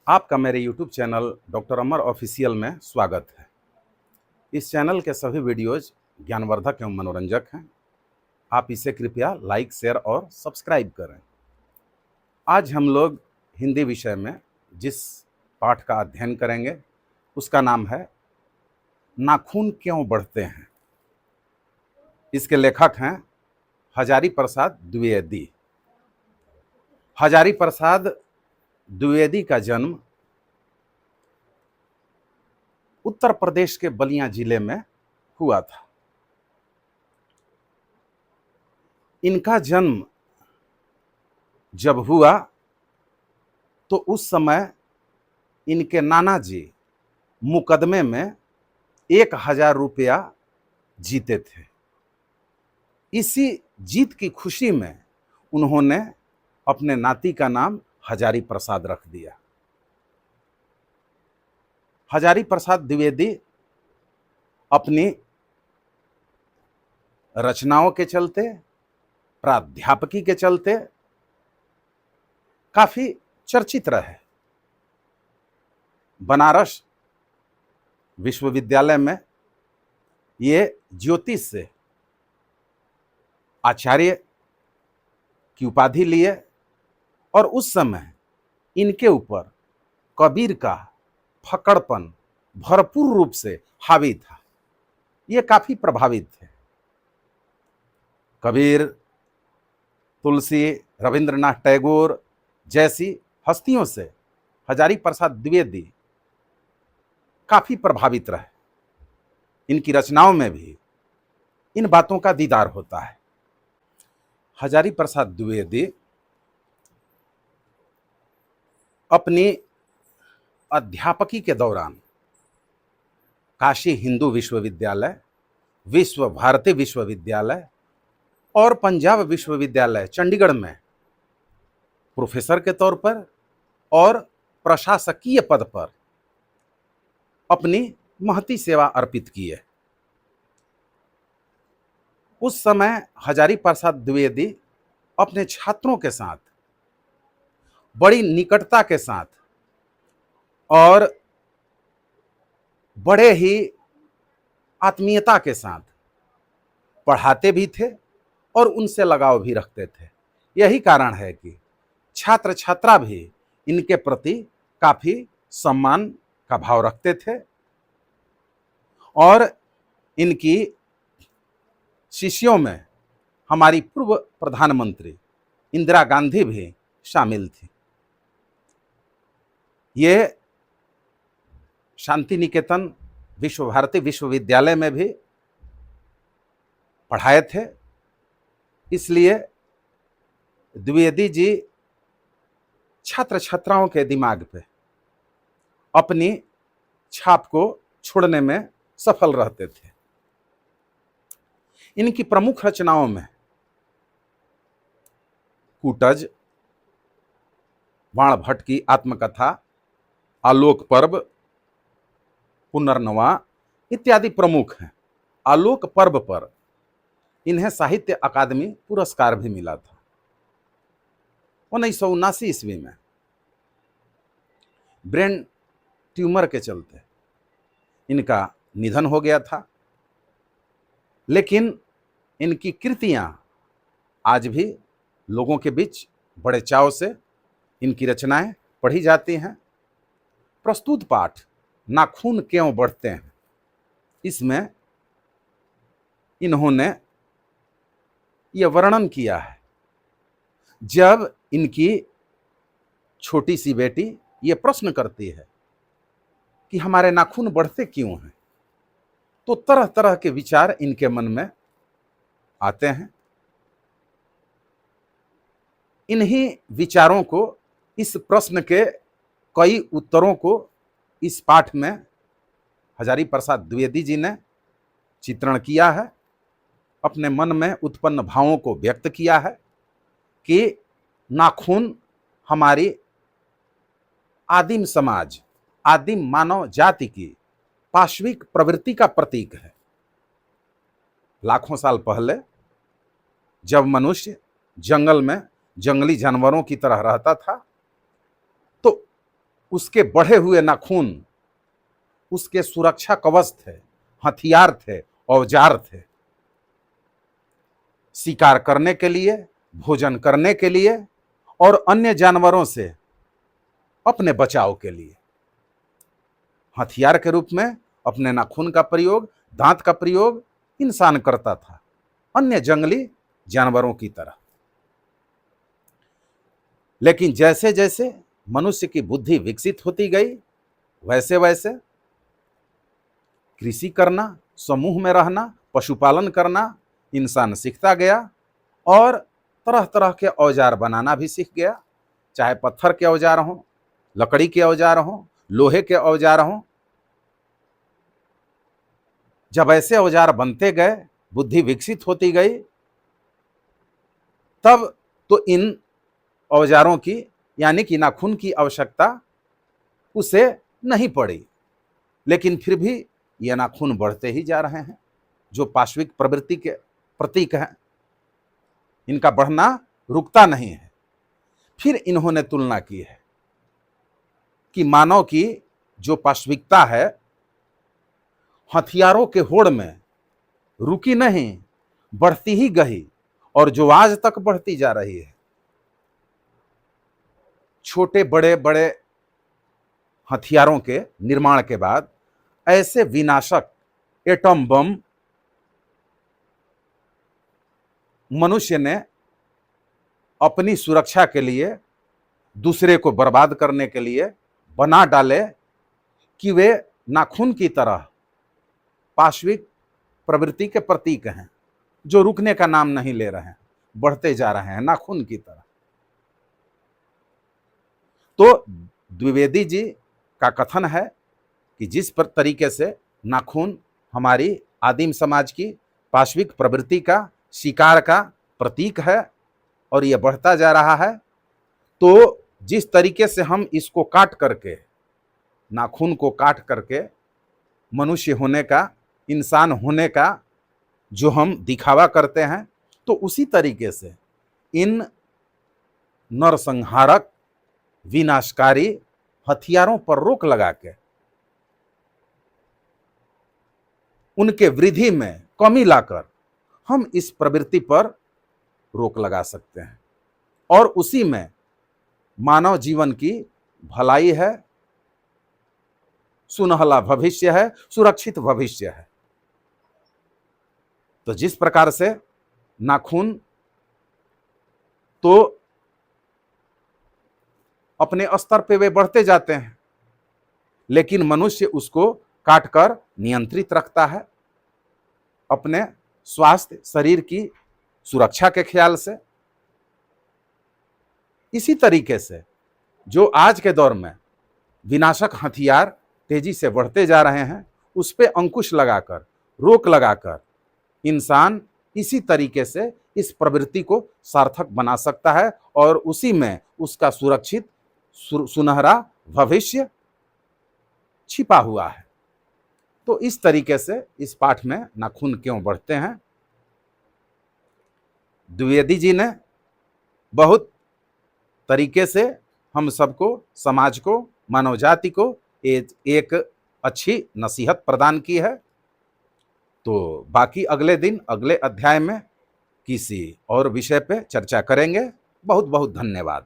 आपका मेरे YouTube channel doctor अमर official में स्वागत है। इस चैनल के सभी वीडियोज ज्ञानवर्धक एवं मनोरंजक हैं। आप इसे कृपया लाइक, शेयर और सब्सक्राइब करें। आज हम लोग हिंदी विषय में जिस पाठ का अध्ययन करेंगे उसका नाम है नाखून क्यों बढ़ते हैं। इसके लेखक हैं हजारी प्रसाद द्विवेदी। हजारी प्रसाद द्विवेदी का जन्म उत्तर प्रदेश के बलिया जिले में हुआ था। इनका जन्म जब हुआ तो उस समय इनके नाना जी मुकदमे में 1000 रुपया जीते थे। इसी जीत की खुशी में उन्होंने अपने नाती का नाम हजारी प्रसाद रख दिया। हजारी प्रसाद द्विवेदी अपनी रचनाओं के चलते, प्राध्यापकी के चलते काफी चर्चित रहे। बनारस विश्वविद्यालय में ये ज्योतिष से आचार्य की उपाधि लिए और उस समय इनके ऊपर कबीर का फकड़पन भरपूर रूप से हावी था। ये काफी प्रभावित थे। कबीर, तुलसी, रविंद्रनाथ टैगोर जैसी हस्तियों से हजारी प्रसाद द्विवेदी काफी प्रभावित रहे। इनकी रचनाओं में भी इन बातों का दीदार होता है। हजारी प्रसाद द्विवेदी अपनी अध्यापकी के दौरान काशी हिंदू विश्वविद्यालय, विश्व भारती विश्वविद्यालय और पंजाब विश्वविद्यालय चंडीगढ़ में प्रोफेसर के तौर पर और प्रशासकीय पद पर अपनी महती सेवा अर्पित की है। उस समय हजारी प्रसाद द्विवेदी अपने छात्रों के साथ बड़ी निकटता के साथ और बड़े ही आत्मीयता के साथ पढ़ाते भी थे और उनसे लगाव भी रखते थे। यही कारण है कि छात्र छात्रा भी इनके प्रति काफी सम्मान का भाव रखते थे और इनकी शिष्यों में हमारी पूर्व प्रधानमंत्री इंदिरा गांधी भी शामिल थी। ये शांति निकेतन विश्व भारती विश्वविद्यालय में भी पढ़ाए थे। इसलिए द्विवेदी जी छात्र छात्राओं के दिमाग पे अपनी छाप को छोड़ने में सफल रहते थे। इनकी प्रमुख रचनाओं में कूटज, बाणभट्ट की आत्मकथा, आलोक पर्व, पुनर्नवा इत्यादि प्रमुख हैं। आलोक पर्व पर इन्हें साहित्य अकादमी पुरस्कार भी मिला था 1979 ईस्वी में। ब्रेन ट्यूमर के चलते इनका निधन हो गया था, लेकिन इनकी कृतियां आज भी लोगों के बीच बड़े चाव से इनकी रचनाएं पढ़ी जाती हैं। प्रस्तुत पाठ नाखून क्यों बढ़ते हैं, इसमें इन्होंने यह वर्णन किया है। जब इनकी छोटी सी बेटी ये प्रश्न करती है कि हमारे नाखून बढ़ते क्यों हैं, तो तरह तरह के विचार इनके मन में आते हैं। इन्हीं विचारों को, इस प्रश्न के कई उत्तरों को इस पाठ में हजारी प्रसाद द्विवेदी जी ने चित्रण किया है। अपने मन में उत्पन्न भावों को व्यक्त किया है कि नाखून हमारी आदिम समाज, आदिम मानव जाति की पाशविक प्रवृत्ति का प्रतीक है। लाखों साल पहले जब मनुष्य जंगल में जंगली जानवरों की तरह रहता था, तो उसके बढ़े हुए नाखून उसके सुरक्षा कवच थे, हथियार थे, औजार थे, शिकार करने के लिए, भोजन करने के लिए और अन्य जानवरों से अपने बचाव के लिए। हथियार के रूप में अपने नाखून का प्रयोग, दांत का प्रयोग इंसान करता था, अन्य जंगली जानवरों की तरह। लेकिन जैसे जैसे मनुष्य की बुद्धि विकसित होती गई, वैसे वैसे कृषि करना, समूह में रहना, पशुपालन करना इंसान सीखता गया और तरह तरह के औजार बनाना भी सीख गया, चाहे पत्थर के औजार हों, लकड़ी के औजार हों, लोहे के औजार हों। जब ऐसे औजार बनते गए, बुद्धि विकसित होती गई, तब तो इन औजारों की यानी कि नाखून की आवश्यकता उसे नहीं पड़ी। लेकिन फिर भी ये नाखून बढ़ते ही जा रहे हैं, जो पाशविक प्रवृत्ति के प्रतीक हैं। इनका बढ़ना रुकता नहीं है। फिर इन्होंने तुलना की है कि मानव की जो पाशविकता है, हथियारों के होड़ में रुकी नहीं, बढ़ती ही गई और जो आज तक बढ़ती जा रही है। छोटे बड़े बड़े हथियारों के निर्माण के बाद ऐसे विनाशक एटम बम मनुष्य ने अपनी सुरक्षा के लिए, दूसरे को बर्बाद करने के लिए बना डाले कि वे नाखून की तरह पाशविक प्रवृत्ति के प्रतीक हैं, जो रुकने का नाम नहीं ले रहे हैं, बढ़ते जा रहे हैं नाखून की तरह। तो द्विवेदी जी का कथन है कि जिस तरीके से नाखून हमारी आदिम समाज की पाशविक प्रवृत्ति का, शिकार का प्रतीक है और यह बढ़ता जा रहा है, तो जिस तरीके से हम इसको काट करके, नाखून को काट करके मनुष्य होने का, इंसान होने का जो हम दिखावा करते हैं, तो उसी तरीके से इन नरसंहारक विनाशकारी हथियारों पर रोक लगा के उनके वृद्धि में कमी लाकर हम इस प्रवृत्ति पर रोक लगा सकते हैं और उसी में मानव जीवन की भलाई है, सुनहला भविष्य है, सुरक्षित भविष्य है। तो जिस प्रकार से नाखून तो अपने स्तर पे वे बढ़ते जाते हैं, लेकिन मनुष्य उसको काटकर नियंत्रित रखता है अपने स्वास्थ्य, शरीर की सुरक्षा के ख्याल से। इसी तरीके से जो आज के दौर में विनाशक हथियार तेजी से बढ़ते जा रहे हैं, उस पे अंकुश लगाकर, रोक लगाकर इंसान इसी तरीके से इस प्रवृत्ति को सार्थक बना सकता है और उसी में उसका सुरक्षित सुनहरा भविष्य छिपा हुआ है। तो इस तरीके से इस पाठ में नाखून क्यों बढ़ते हैं, द्विवेदी जी ने बहुत तरीके से हम सबको, समाज को, मानव जाति को एक अच्छी नसीहत प्रदान की है। तो बाकी अगले दिन, अगले अध्याय में किसी और विषय पे चर्चा करेंगे। बहुत बहुत धन्यवाद।